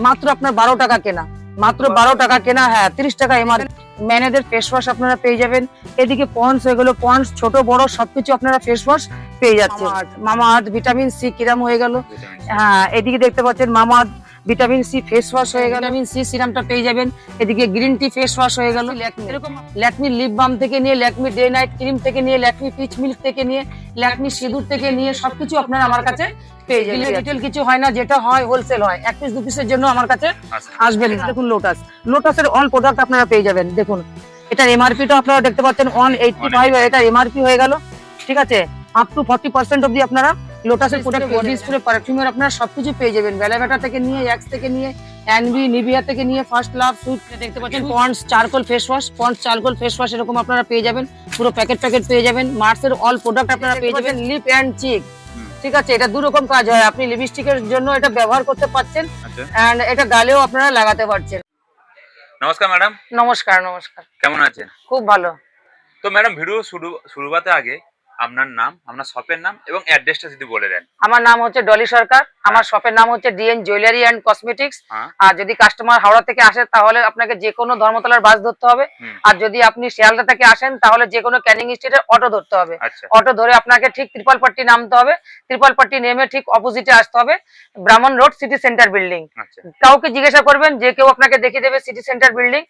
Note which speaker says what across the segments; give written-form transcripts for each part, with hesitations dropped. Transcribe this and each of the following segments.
Speaker 1: মাত্র আপনার 12 টাকা কেনা, মাত্র 12 টাকা কেনা, হ্যাঁ 30 টাকা এমআর। ম্যানেদের ফেস ওয়াশ আপনারা পেয়ে যাবেন। এদিকে পন্ডস হয়ে গেল, পন্ডস ছোট বড় সবকিছু আপনারা ফেস ওয়াশ পেয়ে যাচ্ছেন। মামা আর্থ ভিটামিন সি কিরাম হয়ে গেল, হ্যাঁ এদিকে দেখতে পাচ্ছেন মামা আর্থ ভিটামিন সি ফেস ওয়াশ হয়ে গেল, ভিটামিন সি সিরামটা পেয়ে যাবেন। এদিকে গ্রিন টি ফেস ওয়াশ হয়ে গেল। এরকম ল্যাকমি লিপ বাম থেকে নিয়ে, ল্যাকমি ডে নাইট ক্রিম থেকে নিয়ে, ল্যাকমি পিচ মিল্ক থেকে নিয়ে, ল্যাকমি সিঁদুর থেকে নিয়ে সবকিছু আপনারা আমার কাছে পেয়ে যাবেন। রিটেল কিছু হয় না, যেটা হয় হোলসেল হয়। 1 পিস 2 পিসের জন্য আমার কাছে আসবেন। দেখুন লোটাস, লোটাসের অল প্রোডাক্ট আপনারা পেয়ে যাবেন। দেখুন এটার এমআরপিটা আপনারা দেখতে পাচ্ছেন 185, এটা এমআরপি হয়ে গেল, ঠিক আছে। আপ টু 40% অবধি আপনারা লোটাসের প্রোডাক্ট, বডি স্প্রে, পারফিউমের আপনারা সবকিছু পেয়ে যাবেন। ভ্যালাভেটা থেকে নিয়ে, এক্স থেকে নিয়ে, এনবি, নিভিয়া থেকে নিয়ে, ফার্স্ট লাভ, সুইট দেখতে পাচ্ছেন। Pond's charcoal face wash, Pond's charcoal face wash এরকম আপনারা পেয়ে যাবেন। পুরো প্যাকেট পেয়ে যাবেন। মার্সের অল প্রোডাক্ট আপনারা পেয়ে যাবেন। লিপ এন্ড চিক, ঠিক আছে, এটা দু রকম কাজ হয়। আপনি লিপস্টিকের জন্য এটা ব্যবহার করতে পারছেন, এন্ড এটা গালেও আপনারা লাগাতে পারছেন।
Speaker 2: নমস্কার ম্যাডাম।
Speaker 1: নমস্কার। নমস্কার,
Speaker 2: কেমন আছেন?
Speaker 1: খুব ভালো।
Speaker 2: তো ম্যাডাম, ভিডিও শুরুতে আগে আপনার নাম, আপনার শপের নাম এবং অ্যাড্রেসটা যদি বলে দেন।
Speaker 1: আমার নাম হচ্ছে ডলি সরকার, আমার শপের নাম হচ্ছে ডিএন জুয়েলারি এন্ড কসমেটিক্স। আর যদি কাস্টমার হাওড়া থেকে আসে তাহলে আপনাকে যে কোনো ধর্মতলার বাস ধরতে হবে। আর যদি আপনি শিয়ালদা থেকে আসেন তাহলে যে কোনো ক্যানিং স্ট্রিটের অটো ধরতে হবে। অটো ধরে আপনাকে ঠিক ত্রিপালপট্টি নামতে হবে। ত্রিপালপট্টি নেমে ঠিক অপোজিটে আসতে হবে, ব্রাহ্মণ রোড সিটি সেন্টার বিল্ডিং। কাউকে জিজ্ঞাসা করবেন, যে কেউ আপনাকে দেখিয়ে দেবে সিটি সেন্টার বিল্ডিং।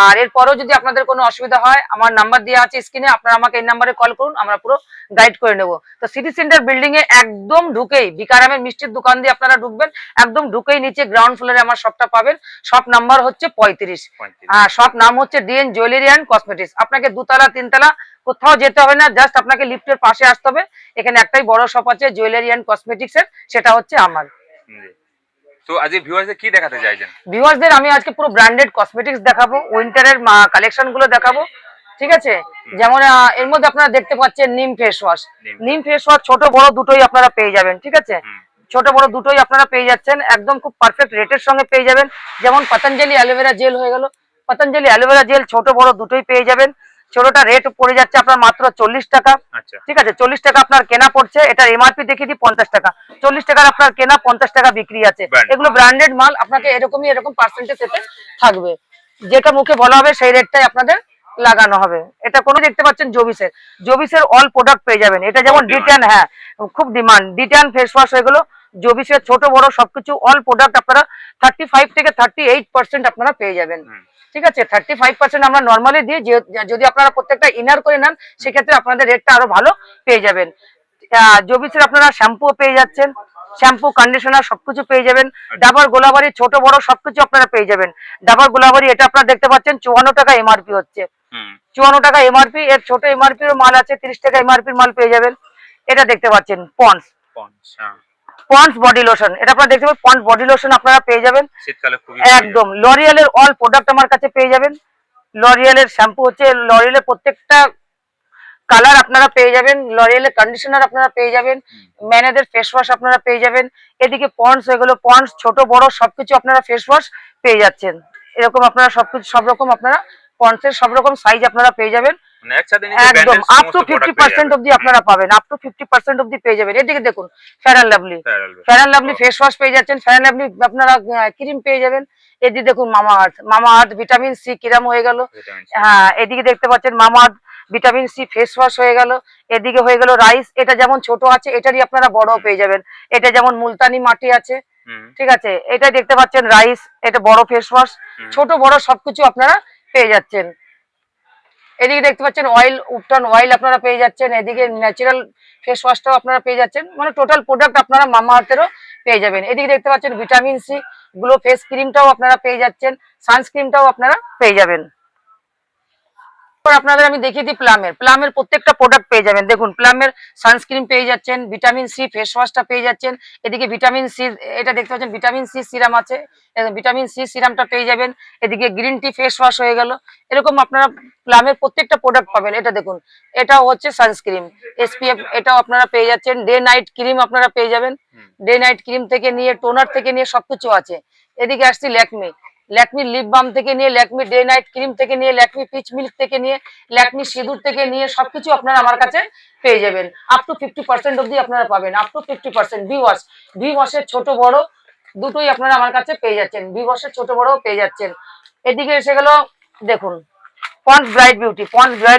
Speaker 1: আর এরপরও যদি আপনাদের কোনো অসুবিধা হয়, আমার নাম্বার দেওয়া আছে স্ক্রিনে, আপনারা আমাকে এই নাম্বারে কল করুন, আমরা পুরো গাইড করে নেব। তো সিটি সেন্টার বিল্ডিং এ একদম ঢুকেই বিকারামের মিষ্টির দোকান দিয়ে আপনারা ঢুকবেন। একদম ঢুকেই নিচে গ্রাউন্ড ফ্লোরে আমার শপটা পাবেন। শপ নাম্বার হচ্ছে 35। শপ নাম হচ্ছে ডিএন জুয়েলারি এন্ড কসমেটিক্স। আপনাকে 2 তলা 3 তলা কোথাও যেতে হবে না, জাস্ট আপনাকে লিফটের পাশে আসতে হবে। এখানে একটাই বড় শপ আছে জুয়েলারি এন্ড কসমেটিক্স এর, সেটা হচ্ছে আমার।
Speaker 2: তো আজকে ভিউয়ারদের কি দেখাতে চাইছেন?
Speaker 1: ভিউয়ারদের আমি আজকে পুরো ব্র্যান্ডেড কসমেটিক্স দেখাবো, উইন্টারের কালেকশন গুলো দেখাবো, ঠিক আছে। যেমন এর মধ্যে আপনারা দেখতে পাচ্ছেন নিম ফেস ওয়াশ। নিম ফেস ওয়াশ ছোট বড় দুটোই আপনারা পেয়ে যাবেন, ঠিক আছে। ছোট বড় দুটোই আপনারা পেয়ে যাচ্ছেন, একদম খুব পারফেক্ট রেটের সঙ্গে পেয়ে যাবেন। যেমন পতঞ্জলি অ্যালোভেরা জেল হয়ে গেল, পতঞ্জলি অ্যালোভেরা জেল ছোট বড় দুটোই পেয়ে যাবেন। ছোটটা রেট পড়ে যাচ্ছে আপনার মাত্র 40 টাকা, ঠিক আছে। 40 টাকা আপনার কেনা পড়ছে। এটার এমআরপি দেখিয়ে দিই 50 টাকা। 40 টাকার আপনার কেনা, 50 টাকা বিক্রি আছে। এগুলো ব্র্যান্ডেড মাল, আপনাকে এরকম পার্সেন্টেজ এতে থাকবে। যেটা মুখে বলা হবে সেই রেটটাই আপনাদের লাগানো হবে। এটা কোনো দেখতে পাচ্ছেন জবিসের অল প্রোডাক্ট পেয়ে যাবেন। এটা যেমন ডিট্যান, হ্যাঁ খুব ডিমান্ড, ডিট্যান ফেস ওয়াশ হয়ে গেলো। জবিসের ছোট বড় সবকিছু অল প্রোডাক্ট আপনারা 35 থেকে 38% আপনারা পেয়ে যাবেন, ঠিক আছে। 35% আমরা নর্মালি দিই। যদি আপনারা প্রত্যেকটা ইনার করে নেন সেক্ষেত্রে আপনাদের রেটটা আরো ভালো পেয়ে যাবেন। জবিসের আপনারা শ্যাম্পু পেয়ে যাচ্ছেন, শ্যাম্পু কন্ডিশনার সবকিছু পেয়ে যাবেন। ডাবর গোলাবাড়ি ছোট বড় সবকিছু আপনারা পেয়ে যাবেন। ডাবর গোলাবাড়ি এটা আপনারা দেখতে পাচ্ছেন 54 টাকা এমআরপি হচ্ছে, 54 টাকা এমআরপি। এর ছোট এমআরপি এর মাল আছে 30 টাকা এমআরপি মাল পেয়ে যাবেন। এটা দেখতে পাচ্ছেন পন্ডস, পন্ডস বডি লোশন, এটা আপনারা দেখতে পাচ্ছেন পন্ডস বডি লোশন আপনারা পেয়ে যাবেন শীতকালে খুবই একদম। লরিয়ালের অল প্রোডাক্ট আমার কাছে পেয়ে যাবেন। লরিয়ালের শ্যাম্পু হচ্ছে, লরিয়ালের প্রত্যেকটা কালার আপনারা পেয়ে যাবেন। লরিয়ালের কন্ডিশনার আপনারা পেয়ে যাবেন। ম্যানেদের ফেস ওয়াশ আপনারা পেয়ে যাবেন। এদিকে পন্ডস হয়ে গেল, পন্ডস ছোট বড় সবকিছু আপনারা ফেস ওয়াশ পেয়ে যাচ্ছেন। এরকম আপনারা সবকিছু সব রকম আপনারা পন্ডসের সব রকম সাইজ আপনারা পেয়ে যাবেন। একদম আপ টু 50% অবধি আপনারা পাবেন, আপ টু 50% অবধি পেয়ে যাবেন। এদিকে দেখুন fair and lovely, fair and lovely face wash পেয়ে যাচ্ছেন। ফেয়ার অ্যান্ড লাভলি আপনারা ক্রিম পেয়ে যাবেন। এদিকে দেখুন মামা আর্থ ভিটামিন সি কিরাম হয়ে গেল, হ্যাঁ এদিকে দেখতে পাচ্ছেন মামা আর্থ ভিটামিন সি ফেস ওয়াশ হয়ে গেল। এদিকে হয়ে গেল রাইস, এটা যেমন ছোট আছে এটারই আপনারা বড় পেয়ে যাবেন। এটা যেমন মুলতানি মাটি আছে, ঠিক আছে। এটা দেখতে পাচ্ছেন রাইস, এটা বড় ফেস ওয়াশ, ছোট বড় সবকিছু আপনারা পেয়ে যাচ্ছেন। এদিকে দেখতে পাচ্ছেন অয়েল, উপটন অয়েল আপনারা পেয়ে যাচ্ছেন। এদিকে ন্যাচারাল ফেস ওয়াশটাও আপনারা পেয়ে যাচ্ছেন। মানে টোটাল প্রোডাক্ট আপনারা মামা আর্থেরও পেয়ে যাবেন। এদিকে দেখতে পাচ্ছেন ভিটামিন সি গ্লো ফেস ক্রিমটাও আপনারা পেয়ে যাচ্ছেন, সানস্ক্রিনটাও আপনারা পেয়ে যাবেন। আপনাদের আমি দেখিয়ে দিই প্লামের প্রত্যেকটা প্রোডাক্ট পেয়ে যাবেন। দেখুন প্লামের সানস্ক্রিন পেয়ে যাচ্ছেন, ভিটামিন সি ফেস ওয়াশটা পেয়ে যাচ্ছেন। এদিকে ভিটামিন সি, এটা দেখতে পাচ্ছেন ভিটামিন সি সিরাম আছে, ভিটামিন সি সিরামটা পেয়ে যাবেন। এদিকে গ্রিন টি ফেস ওয়াশ হয়ে গেল। এরকম আপনারা প্লামের প্রত্যেকটা প্রোডাক্ট পাবেন। এটা দেখুন এটাও হচ্ছে সানস্ক্রিন এসপিএফ, এটাও আপনারা পেয়ে যাচ্ছেন। ডে নাইট ক্রিম আপনারা পেয়ে যাবেন। ডে নাইট ক্রিম থেকে নিয়ে টোনার থেকে নিয়ে সবকিছু আছে। এদিকে আসছি ল্যাকমি লিপ বাম থেকে নিয়ে, ল্যাকমি ডে নাইট ক্রিম থেকে নিয়ে, ল্যাকমি পিচ মিল্ক থেকে নিয়ে, ল্যাকমি সিঁদুর থেকে নিয়ে সবকিছু আপনারা আমার কাছে পেয়ে যাবেন। আপ টু 50% অবধি আপনারা পাবেন, আপ টু 50%। ভি ওয়াশের ছোট বড় দুটোই আপনারা আমার কাছে পেয়ে যাচ্ছেন, ভিভসের ছোট বড় পেয়ে যাচ্ছেন। এদিকে এসে গেল দেখুন পন্ডস ব্রাইট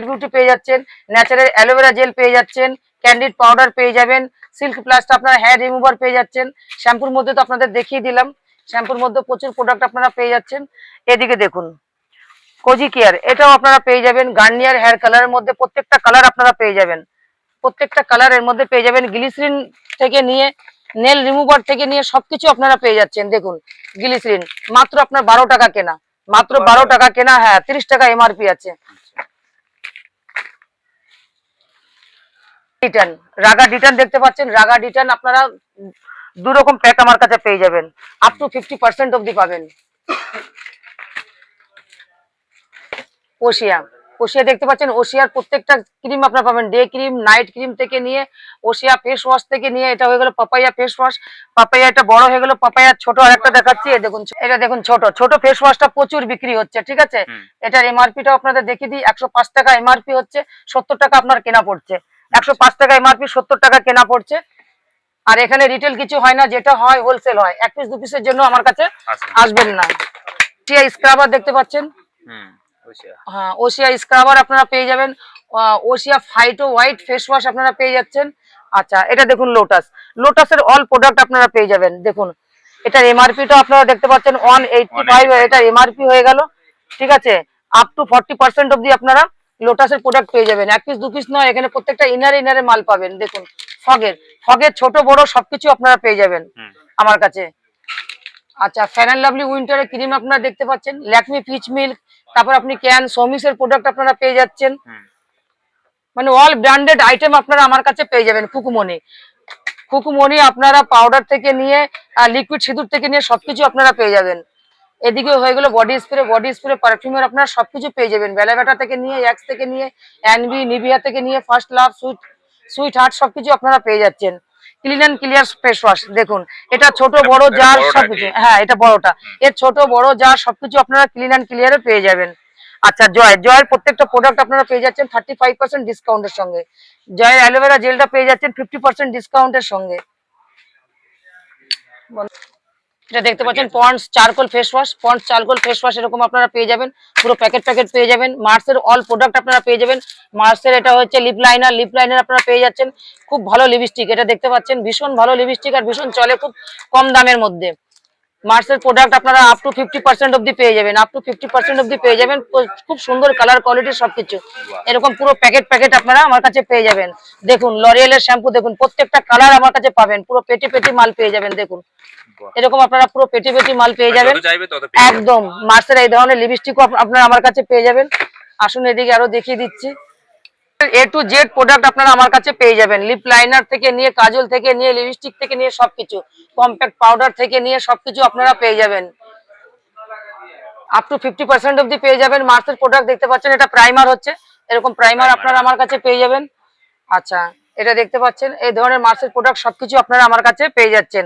Speaker 1: বিউটি পেয়ে যাচ্ছেন, ন্যাচারাল অ্যালোভেরা জেল পেয়ে যাচ্ছেন, ক্যান্ডিড পাউডার পেয়ে যাবেন, সিল্ক প্লাস্ট আপনারা হেয়ার রিমুভার পেয়ে যাচ্ছেন। শ্যাম্পুর মধ্যে তো আপনাদের দেখিয়ে দিলাম, শ্যাম্পুর মধ্যে প্রচুর প্রোডাক্ট আপনারা পেয়ে যাচ্ছেন। এদিকে দেখুন কোজি কেয়ার, এটাও আপনারা পেয়ে যাবেন। গার্নিয়ার হেয়ার কালারের মধ্যে প্রত্যেকটা কালার আপনারা পেয়ে যাবেন, প্রত্যেকটা কালারের মধ্যে পেয়ে যাবেন। গ্লিসরিন থেকে নিয়ে নেল রিমুভার থেকে নিয়ে সবকিছু আপনারা পেয়ে যাচ্ছেন। দেখুন গ্লিসরিন মাত্র আপনার 12 টাকা কেনা, মাত্র 12 টাকা কেনা, হ্যাঁ 30 টাকা এমআরপি আছে। ডিটান, রাগা ডিটান দেখতে পাচ্ছেন, রাগা ডিটান আপনারা 2 রকম প্যাক আমার কাছে পেয়ে যাবেন, আপ টু 50% অবধি পাবেন। ওশিয়া, ওশিয়া দেখতে পাচ্ছেন, ওশিয়ার প্রত্যেকটা ক্রিম আপনারা পাবেন, ডে ক্রিম নাইট ক্রিম থেকে নিয়ে ওশিয়া ফেস ওয়াশ থেকে নিয়ে, এটা হয়ে গেল পাপাইয়া ফেস ওয়াশ, পাপাইয়া এটা বড় হয়ে গেল, পাপাইয়া ছোট আরেকটা দেখাচ্ছি, এই দেখুন এটা দেখুন ছোট ছোট ফেস ওয়াশটা প্রচুর বিক্রি হচ্ছে, ঠিক আছে। এটার এমআরপিটাও আপনাদের দেখিয়ে দিই, 105 টাকা এমআরপি হচ্ছে, 70 টাকা আপনার কেনা পড়ছে, 105 টাকা এমআরপি, 70 টাকা কেনা পড়ছে। আর এখানে রিটেল কিছু হয় না, যেটা হয় হোলসেল হয়, 1 পিস 2 পিসের জন্য আমার কাছে আসবেন না। ওশিয়া স্ক্রাবার দেখতে পাচ্ছেন, হ্যাঁ ওশিয়া স্ক্রাবার আপনারা পেয়ে যাবেন, Oshea phyto white face wash আপনারা পেয়ে যাচ্ছেন। আচ্ছা এটা দেখুন লোটাস, লোটাসের অল প্রোডাক্ট আপনারা পেয়ে যাবেন। দেখুন এটার এমআরপিটা আপনারা দেখতে পাচ্ছেন 185, এটা এমআরপি হয়ে গেল, ঠিক আছে। আপ টু 40% অবধি আপনারা লোটাসের প্রোডাক্ট পেয়ে যাবেন, 1 পিস 2 পিস নয়, এখানে প্রত্যেকটা ইনারে মাল পাবেন। দেখুন ফগের, ফগের ছোট বড় সবকিছু আপনারা পেয়ে যাবেন আমার কাছে। আচ্ছা ফ্যান অ্যান্ড লাভলি উইন্টারের ক্রিম আপনারা দেখতে পাচ্ছেন, ল্যাকমি পিচ মিল্ক, তারপর আপনি ক্যান সোমিসের প্রোডাক্ট আপনারা পেয়ে যাচ্ছেন, মানে অল ব্র্যান্ডেড আইটেম আপনারা আমার কাছে পেয়ে যাবেন। কুকুমনি, কুকুমনি আপনারা পাউডার থেকে নিয়ে লিকুইড সিঁদুর থেকে নিয়ে সবকিছু আপনারা পেয়ে যাবেন। এদিকে হয়ে গেল বডি স্প্রে পারফিউমের আপনারা সবকিছু পেয়ে যাবেন, বেলাবেটা থেকে নিয়ে এক্স থেকে নিয়ে এনবি নিভিয়া থেকে নিয়ে ফার্স্ট লাভ সুইট হার্ট সবকিছু আপনারা পেয়ে যাচ্ছেন। Clean and clear face wash দেখুন, এটা ছোট বড় জার সবকিছু, হ্যাঁ এটা বড়টা, এর ছোট বড় জার সবকিছু আপনারা ক্লিন অ্যান্ড ক্লিয়ারে পেয়ে যাবেন। আচ্ছা জয়ের প্রত্যেকটা প্রোডাক্ট আপনারা পেয়ে যাচ্ছেন 35% ডিসকাউন্টের সঙ্গে, জয়ের অ্যালোভেরা জেলটা পেয়ে যাচ্ছেন 50% ডিসকাউন্টের সঙ্গে। এটা দেখতে পাচ্ছেন পন্ডস চারকোল ফেস ওয়াশ, এরকম আপনারা পেয়ে যাবেন, পুরো প্যাকেট পেয়ে যাবেন। মার্সের অল প্রোডাক্ট আপনারা পেয়ে যাবেন। মার্সের এটা হচ্ছে লিপ লাইনার আপনারা পেয়ে যাচ্ছেন, খুব ভালো লিপস্টিক, এটা দেখতে পাচ্ছেন ভীষণ ভালো লিপস্টিক আর ভীষণ চলে খুব কম দামের মধ্যে। মার্সের প্রোডাক্ট আপনারা আপ টু 50% অবধি পেয়ে যাবেন, খুব সুন্দর কালার কোয়ালিটি সবকিছু, এরকম পুরো প্যাকেট আপনারা আমার কাছে পেয়ে যাবেন। দেখুন লরিয়েলের শ্যাম্পু দেখুন, প্রত্যেকটা কালার আমার কাছে পাবেন, পুরো পেটি মাল পেয়ে যাবেন। দেখুন এরকম আপনারা পুরো পেটি মাল পেয়ে যাবেন একদম। মার্সের এই ধরনের লিপস্টিকও আপনারা আমার কাছে পেয়ে যাবেন। আসুন এদিকে আরো দেখিয়ে দিচ্ছি, A to Z প্রোডাক্ট আপনারা আমার কাছে পেয়ে যাবেন, লিপ লাইনার থেকে নিয়ে কাজল থেকে নিয়ে লিপস্টিক থেকে নিয়ে সবকিছু, কম্প্যাক্ট পাউডার থেকে নিয়ে সবকিছু আপনারা পেয়ে যাবেন, আপ টু 50% অবধি পেয়ে যাবেন। মার্সের প্রোডাক্ট দেখতে পাচ্ছেন, এটা প্রাইমার হচ্ছে, এরকম প্রাইমার আপনারা আমার কাছে পেয়ে যাবেন। আচ্ছা এটা দেখতে পাচ্ছেন, এই ধরনের মার্সের প্রোডাক্ট সবকিছু আপনারা আমার কাছে পেয়ে যাচ্ছেন।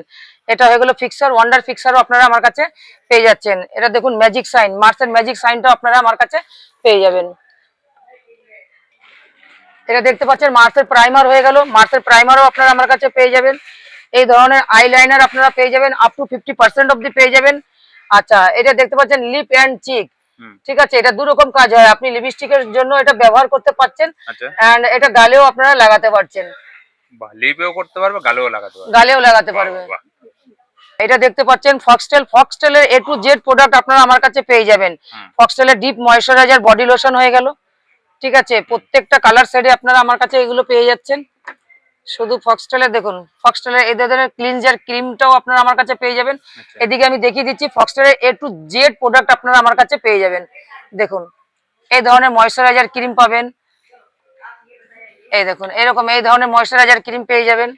Speaker 1: এটা হয়ে গেল ফিক্সার, ওয়ান্ডার ফিক্সারও আপনারা আমার কাছে পেয়ে যাচ্ছেন। এটা দেখুন ম্যাজিক সাইন, মার্সের ম্যাজিক সাইনটাও আপনারা আমার কাছে পেয়ে যাবেন। এটা দেখতে পাচ্ছেন মার্সের প্রাইমার হয়ে গেল, মার্সের প্রাইমারও আপনারা আমার কাছে পেয়ে যাবেন। এই ধরনের আইলাইনার আপনারা পেয়ে যাবেন, আপ টু 50% অবধি পেয়ে যাবেন। আচ্ছা এটা দেখতে পাচ্ছেন লিপ অ্যান্ড চিক, ঠিক আছে, এটা 2 রকম কাজ হয়, আপনি লিপস্টিকের জন্য এটা ব্যবহার করতে পারছেন, এন্ড এটা গালেও আপনারা লাগাতে পারছেন,
Speaker 2: লিপেও করতে পারবে,
Speaker 1: গালেও লাগাতে পারবে। এটা দেখতে পাচ্ছেন ফক্সটেলের A to Z প্রোডাক্ট আপনারা আমার কাছে পেয়ে যাবেন। ফক্সটেলের ডিপ ময়েশ্চারাইজার বডি লোশন হয়ে গেল, ঠিক আছে, প্রত্যেকটা কালার শেডে আপনারা আমার কাছে এগুলো পেয়ে যাচ্ছেন। শুধু ফক্সটেলের দেখুন, ফক্সটেলের এই ধরনের ক্লিনজার ক্রিমটাও আপনারা আমার কাছে পেয়ে যাবেন। এদিকে আমি দেখিয়ে দিচ্ছি ফক্সটেলের A to Z প্রোডাক্ট আপনারা আমার কাছে পেয়ে যাবেন। দেখুন এই ধরনের ময়েশ্চারাইজার ক্রিম পাবেন, এই দেখুন এরকম এই ধরনের ময়েশ্চারাইজার ক্রিম পেয়ে যাবেন।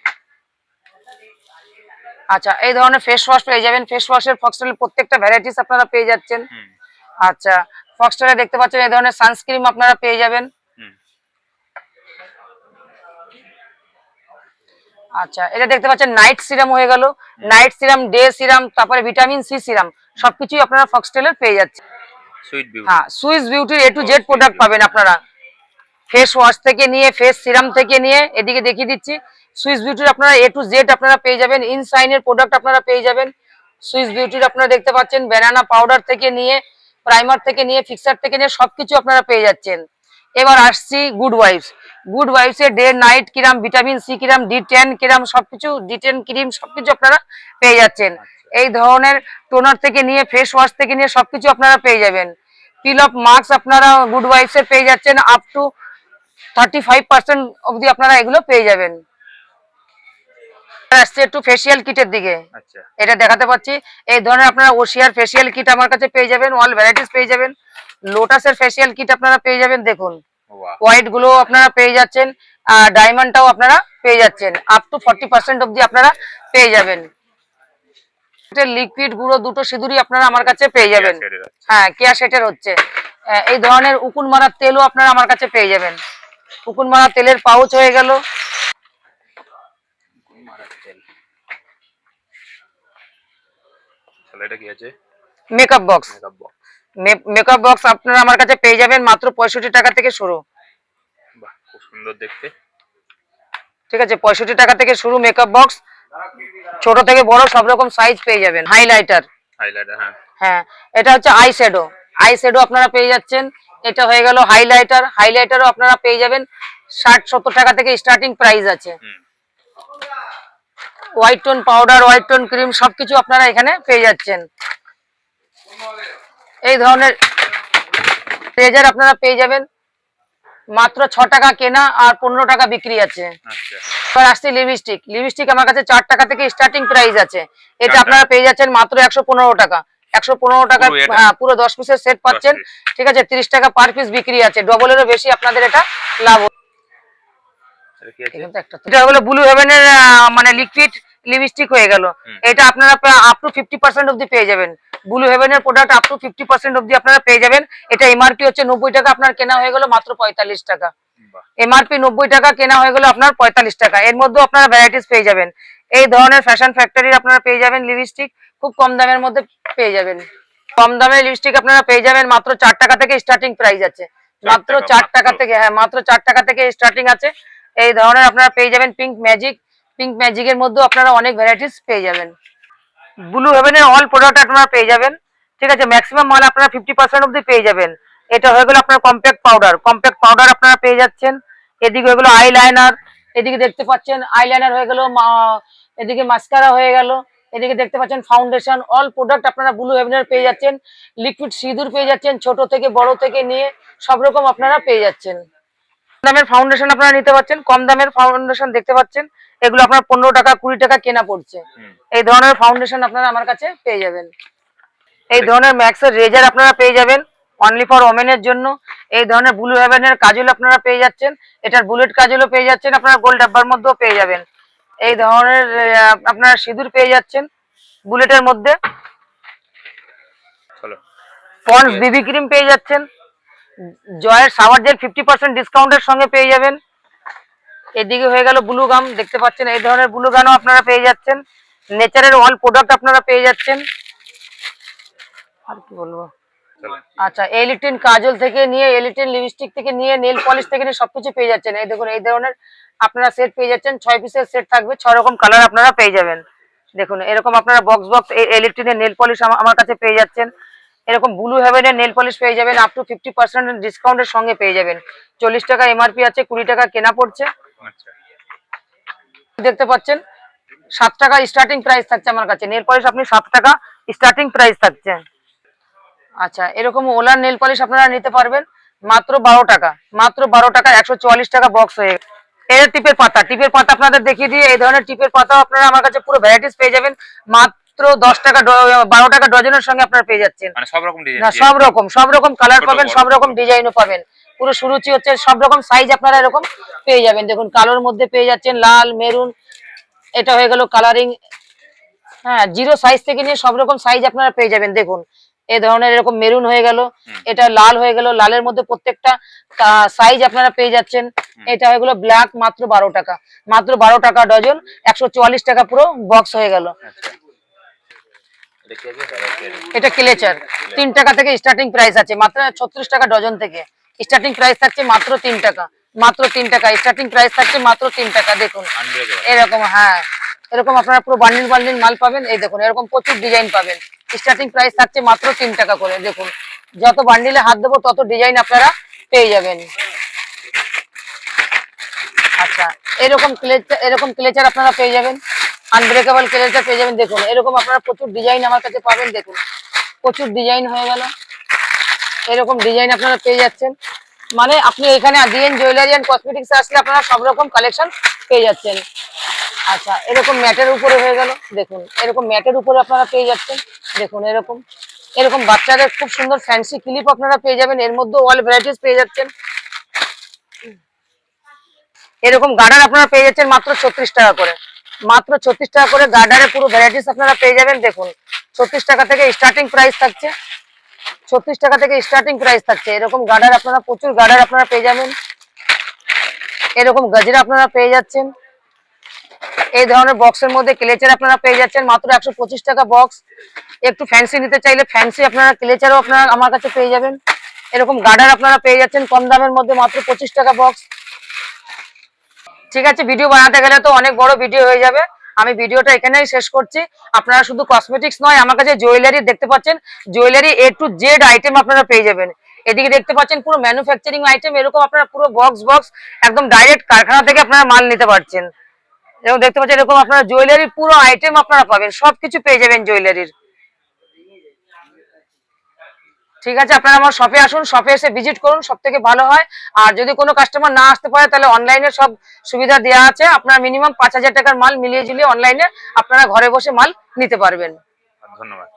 Speaker 1: আচ্ছা এই ধরনের ফেস ওয়াশ পেয়ে যাবেন, ফেস ওয়াশের ফক্সটেলের প্রত্যেকটা ভ্যারাইটিস আপনারা পেয়ে যাচ্ছেন। আচ্ছা ফক্সটেলে দেখতে পাচ্ছেন এই ধরনের সানস্ক্রিন আপনারা পেয়ে যাবেন। আচ্ছা এটা দেখতে পাচ্ছেন নাইট সিরাম হয়ে গেল, নাইট সিরাম, ডে সিরাম, তারপরে ভিটামিন সি সিরাম সবকিছুই আপনারা ফক্সটেলের পেয়ে যাচ্ছেন। হ্যাঁ সুইস বিউটির A to Z প্রোডাক্ট পাবেন আপনারা, ফেস ওয়াশ থেকে নিয়ে ফেস সিরাম থেকে নিয়ে, এদিকে দেখিয়ে দিচ্ছি সুইস বিউটির আপনারা A to Z আপনারা পেয়ে যাবেন। ইনসাইনের প্রোডাক্ট আপনারা পেয়ে যাবেন, সুইস বিউটির আপনারা দেখতে পাচ্ছেন, ব্যানানা পাউডার থেকে নিয়ে, প্রাইমার থেকে নিয়ে, ফিক্সার থেকে নিয়ে সবকিছু আপনারা পেয়ে যাচ্ছেন। এবার আসছি গুড ওয়াইফস। গুড ওয়াইফস এর ডে নাইট কিরাম, ভিটামিন সি কিরাম, D10 কিরাম, সবকিছু D10 ক্রিম সবকিছু আপনারা পেয়ে যাচ্ছেন। এই ধরনের টোনার থেকে নিয়ে, ফেস ওয়াশ থেকে নিয়ে সবকিছু আপনারা পেয়ে যাবেন। পিল অফ মাস্ক আপনারা গুড ওয়াইফস এর পেয়ে যাচ্ছেন আপ টু 35% অবধি আপনারা এগুলো পেয়ে যাবেন। আসছে একটু ফেসিয়াল কিটের দিকে,
Speaker 2: আচ্ছা
Speaker 1: এটা দেখাতে পাচ্ছি। এই ধরনের আপনারা ওশিয়ার ফেসিয়াল কিট আমার কাছে পেয়ে যাবেন, অল ভ্যারাইটিস পেয়ে যাবেন। লোটাসের ফেসিয়াল কিট আপনারা পেয়ে যাবেন, দেখুন
Speaker 2: বাহ
Speaker 1: হোয়াইট গুলো আপনারা পেয়ে যাচ্ছেন, আর ডায়মন্ডটাও আপনারা পেয়ে যাচ্ছেন, আপ টু 40% অবধি আপনারা পেয়ে যাবেন। লিকুইড গুঁড়ো দুটো সিঁদুরই আপনারা আমার কাছে পেয়ে যাবেন। হ্যাঁ, কেয়া সেটের হচ্ছে। এই ধরনের উকুন মারার তেলও আপনারা আমার কাছে পেয়ে যাবেন। উকুন মারার তেলের পাউচ হয়ে গেল।
Speaker 2: এটা কি আছে?
Speaker 1: Makeup box.
Speaker 2: Makeup box.
Speaker 1: Makeup box আপনারা আমার কাছে পেয়ে যাবেন মাত্র 65 টাকা থেকে শুরু।
Speaker 2: বাহ খুব সুন্দর দেখতে।
Speaker 1: ঠিক আছে, 65 টাকা থেকে শুরু মেকআপ বক্স, ছোট থেকে বড় সব রকম সাইজ পেয়ে যাবেন। হাইলাইটার,
Speaker 2: হাইলাইটার, হ্যাঁ
Speaker 1: হ্যাঁ এটা হচ্ছে আই শ্যাডো। আই শ্যাডো আপনারা পেয়ে যাচ্ছেন। এটা হয়ে গেল হাইলাইটার। হাইলাইটারও আপনারা পেয়ে যাবেন 60-70 টাকা থেকে স্টার্টিং প্রাইস আছে। White tone powder, white tone cream সবকিছু আপনারা এখানে পেয়ে যাচ্ছেন। এই ধরনের রেজার আপনারা পেয়ে যাবেন মাত্র 6 টাকা কেনা আর 15 টাকা বিক্রি আছে।
Speaker 2: আচ্ছা
Speaker 1: এবার আসছে লিপস্টিক। লিপস্টিক আমার কাছে 4 টাকা থেকে স্টার্টিং প্রাইস আছে। এটা
Speaker 2: 4
Speaker 1: আপনারা পেয়ে যাচ্ছেন মাত্র 115 টাকা। 115 টাকা,
Speaker 2: পুরো এটা?
Speaker 1: হ্যাঁ পুরো 10 পিসের সেট পাচ্ছেন।
Speaker 2: 10 piece।
Speaker 1: ঠিক আছে, 30 টাকা পার পিস বিক্রি আছে, ডবলেরও বেশি আপনাদের এটা লাভ।
Speaker 2: এটা কি আছে?
Speaker 1: এটা হলো ব্লু হেভেনের মানে লিকুইড লিপস্টিক হয়ে গেল। এটা আপনারা আপ টু 50% অবধি পেয়ে যাবেন। ব্লু হেভেনের প্রোডাক্ট আপ টু 50% অবধি আপনারা পেয়ে যাবেন। এটা এমআরপি হচ্ছে 90 টাকা, আপনার কেনা হয়ে গেল মাত্র 45 টাকা।
Speaker 2: বাহ
Speaker 1: এমআরপি 90 টাকা, কেনা হয়ে গেল আপনার 45 টাকা। এর মধ্যে আপনারা ভ্যারাইটিস পেয়ে যাবেন। এই ধরনের ফ্যাশন ফ্যাক্টরির আপনারা পেয়ে যাবেন লিপস্টিক, খুব কম দামের মধ্যে পেয়ে যাবেন। কম দামের লিপস্টিক আপনারা পেয়ে যাবেন মাত্র 4 টাকা থেকে স্টার্টিং প্রাইস আছে। মাত্র 4 টাকা থেকে, হ্যাঁ মাত্র 4 টাকা থেকে স্টার্টিং আছে। এই ধরনের আপনারা পেয়ে যাবেন পিঙ্ক ম্যাজিক। পিঙ্ক ম্যাজিকের মধ্যে আপনারা অনেক ভ্যারাইটিস পেয়ে যাবেন। ব্লু হেভেনের অল প্রোডাক্ট আপনারা পেয়ে যাবেন। ঠিক আছে, ম্যাক্সিমাম মাল আপনারা 50% অবধি পেয়ে যাবেন। এটা হয়ে গেল আপনার কম্প্যাক্ট পাউডার। কম্প্যাক্ট পাউডার আপনারা পেয়ে যাচ্ছেন। এদিকে হয়ে গেল আইলাইনার, এদিকে দেখতে পাচ্ছেন আইলাইনার হয়ে গেল, এদিকে মাস্কারা হয়ে গেল, এদিকে দেখতে পাচ্ছেন ফাউন্ডেশন। অল প্রোডাক্ট আপনারা ব্লু হেভেনের পেয়ে যাচ্ছেন। লিকুইড সিঁদুর পেয়ে যাচ্ছেন, ছোট থেকে বড় থেকে নিয়ে সব রকম আপনারা পেয়ে যাচ্ছেন। দামের ফাউন্ডেশন আপনারা নিতে পারছেন, কম দামের ফাউন্ডেশন দেখতে পাচ্ছেন, এগুলো আপনার 15 টাকা 20 টাকা কেনা পড়ছে। এই ধরনের ফাউন্ডেশন আপনারা আমার কাছে পেয়ে যাবেন। এই ধরনের ম্যাক্সের রেজার আপনারা পেয়ে যাবেন অনলি ফর ওমেনের জন্য। এই ধরনের ব্লু হেভেনের কাজল আপনারা পেয়ে যাচ্ছেন। এটার বুলেট কাজলও পেয়ে যাচ্ছেন, আপনারা গোল ডাব্বার মধ্যেও পেয়ে যাবেন। এই ধরনের আপনারা সিঁদুর পেয়ে যাচ্ছেন বুলেটের মধ্যে।
Speaker 2: চলো
Speaker 1: পন্ডস বিবি ক্রিম পেয়ে যাচ্ছেন। জয়ের শাওয়ার জেল 50% ডিসকাউন্টের সঙ্গে পেয়ে যাবেন। এদিকে হয়ে গেল ব্লু গাম, দেখতে পাচ্ছেন এই ধরনের ব্লু গামও আপনারা পেয়ে যাচ্ছেন। নেচারের অল প্রোডাক্ট আপনারা পেয়ে যাচ্ছেন। আর কি বলবো,
Speaker 2: চলো
Speaker 1: আচ্ছা এলিটিন কাজল থেকে নিয়ে, এলিটিন লিপস্টিক থেকে নিয়ে, নেল পলিশ থেকে নিয়ে সবকিছু পেয়ে যাচ্ছেন। এই দেখুন এই ধরনের আপনারা সেট পেয়ে যাচ্ছেন। 6 পিসের সেট থাকবে, 6 রকম কালার আপনারা পেয়ে যাবেন। দেখুন এরকম আপনারা বক্স বক্স এলিটিনের নেল পলিশ আমার কাছে পেয়ে যাচ্ছেন। এরকম ব্লু হেভেনের নেল পলিশ পেয়ে যাবেন আপ টু 50% ডিসকাউন্টের সঙ্গে পেয়ে যাবেন। 40 টাকা এমআরপি আছে, 20 টাকা কেনা পড়ছে।
Speaker 2: আচ্ছা
Speaker 1: দেখতে পাচ্ছেন 7 টাকা স্টার্টিং প্রাইস থাকছে আমার কাছে। নেল পলিশ আপনি 7 টাকা স্টার্টিং প্রাইস থাকছে। আচ্ছা এরকম ওলার নেল পলিশ আপনারা নিতে পারবেন মাত্র 12 টাকা। মাত্র 12 টাকা, 144 টাকা বক্স হয়ে। এর টিপের পাতা, টিপের পাতা আপনাদের দেখিয়ে দিয়ে, এই ধরনের টিপের পাতা আপনারা আমার কাছে পুরো ভ্যারাইটিস পেয়ে যাবেন মাত্র 10 টাকা, 12 টাকা ডজনের সঙ্গে আপনারা পেয়ে যাচ্ছেন।
Speaker 2: মানে সব রকম ডিজাইন,
Speaker 1: না সব রকম কালার
Speaker 2: ছোট
Speaker 1: পাবেন,
Speaker 2: বড়
Speaker 1: সব রকম ডিজাইনও পাবেন। পুরো সুরুচি হচ্ছে, সব রকম সাইজ আপনারা এরকম পেয়ে যাবেন। দেখুন কালোর মধ্যে পেয়ে যাচ্ছেন, লাল, মেরুন, এটা হয়ে গেল কালারিং। হ্যাঁ, 0 সাইজ থেকে নিয়ে সব রকম সাইজ আপনারা পেয়ে যাবেন। দেখুন এই ধরনের এরকম মেরুন হয়ে গেল, এটা লাল হয়ে গেল, লালের মধ্যে প্রত্যেকটা সাইজ আপনারা পেয়ে যাচ্ছেন। এটা হয়ে গেল ব্ল্যাক, মাত্র 12 টাকা। মাত্র 12 টাকা ডজন, 144 টাকা পুরো বক্স হয়ে গেল। এটা ক্লেচার, 3 টাকা থেকে স্টার্টিং প্রাইস আছে, মাত্র 36 টাকা ডজন থেকে স্টার্টিং প্রাইস থাকছে মাত্র 3 টাকা। মাত্র 3 টাকা স্টার্টিং প্রাইস থাকছে, মাত্র 3 টাকা। দেখুন এরকম, হ্যাঁ এরকম আপনারা পুরো বান্ডিল বান্ডিল মাল পাবেন। এই দেখুন এরকম প্রচুর ডিজাইন পাবেন। স্টার্টিং প্রাইস থাকছে মাত্র 3 টাকা করে। দেখুন যত বান্ডিলে হাত দেবো তত ডিজাইন আপনারা পেয়ে যাবেন। আচ্ছা, এরকম ক্লেচার আপনারা পেয়ে যাবেন, আনব্রেকেবল ক্লেচার পেয়ে যাবেন। দেখুন এরকম আপনারা প্রচুর ডিজাইন আমার কাছে পাবেন। দেখুন প্রচুর ডিজাইন হয়ে গেল, এরকম ডিজাইন আপনারা পেয়ে যাচ্ছেন। মানে আপনি এখানে ডিএন জুয়েলারি অ্যান্ড কসমেটিক্স আসলে আপনারা সব রকম কালেকশন পেয়ে যাচ্ছেন। আচ্ছা, এরকম ম্যাটের উপরে হয়ে গেল। দেখুন এরকম ম্যাটের উপরে আপনারা পেয়ে যাচ্ছেন। দেখুন এরকম এরকম বাচ্চাদের খুব সুন্দর ফ্যান্সি ক্লিপ আপনারা পেয়ে যাবেন। এর মধ্যে অল ভ্যারাইটিস পেয়ে যাচ্ছেন। এরকম গার্ডার আপনারা পেয়ে যাচ্ছেন মাত্র 36 টাকা করে। মাত্র 36 টাকা করে গার্ডারে পুরো ভ্যারাইটিস আপনারা পেয়ে যাবেন। দেখুন 36 টাকা থেকে স্টার্টিং প্রাইস থাকছে। 36 টাকা থেকে স্টার্টিং প্রাইস থাকছে। এরকম গার্ডার আপনারা প্রচুর গার্ডার আপনারা পেয়ে যাবেন। এরকম গজরা আপনারা পেয়ে যাচ্ছেন। এই ধরনের বক্সের মধ্যে ক্লেচার আপনারা পেয়ে যাচ্ছেন মাত্র 125 টাকা বক্স। একটু ফ্যান্সি নিতে চাইলে ফ্যান্সি আপনারা ক্লেচারও আপনারা আমার কাছে পেয়ে যাবেন। এরকম গার্ডার আপনারা পেয়ে যাচ্ছেন কম দামের মধ্যে মাত্র 25 টাকা বক্স। ঠিক আছে, ভিডিও বানাতে গেলে তো অনেক বড় ভিডিও হয়ে যাবে, আমি ভিডিওটা এখানেই শেষ করছি। আপনারা শুধু কসমেটিক্স নয়, আমার কাছে জুয়েলারি দেখতে পাচ্ছেন, jewellery A to Z item আপনারা পেয়ে যাবেন। এদিকে দেখতে পাচ্ছেন পুরো ম্যানুফ্যাকচারিং আইটেম, এরকম আপনারা পুরো বক্স একদম ডাইরেক্ট কারখানা থেকে আপনারা মাল নিতে পারছেন। এবং দেখতে পাচ্ছেন এরকম আপনারা জুয়েলারির পুরো আইটেম আপনারা পাবেন, সবকিছু পেয়ে যাবেন জুয়েলারির। ঠিক আছে, আপনারা আমার শপে আসুন, শপে এসে ভিজিট করুন, সব থেকে ভালো হয়। আর যদি কোনো কাস্টমার না আসতে পারে তাহলে অনলাইনে সব সুবিধা দেওয়া আছে। আপনারা মিনিমাম 5,000 টাকার মাল মিলিয়ে ঝুলিয়ে অনলাইনে আপনারা ঘরে বসে মাল নিতে পারবেন।
Speaker 2: ধন্যবাদ।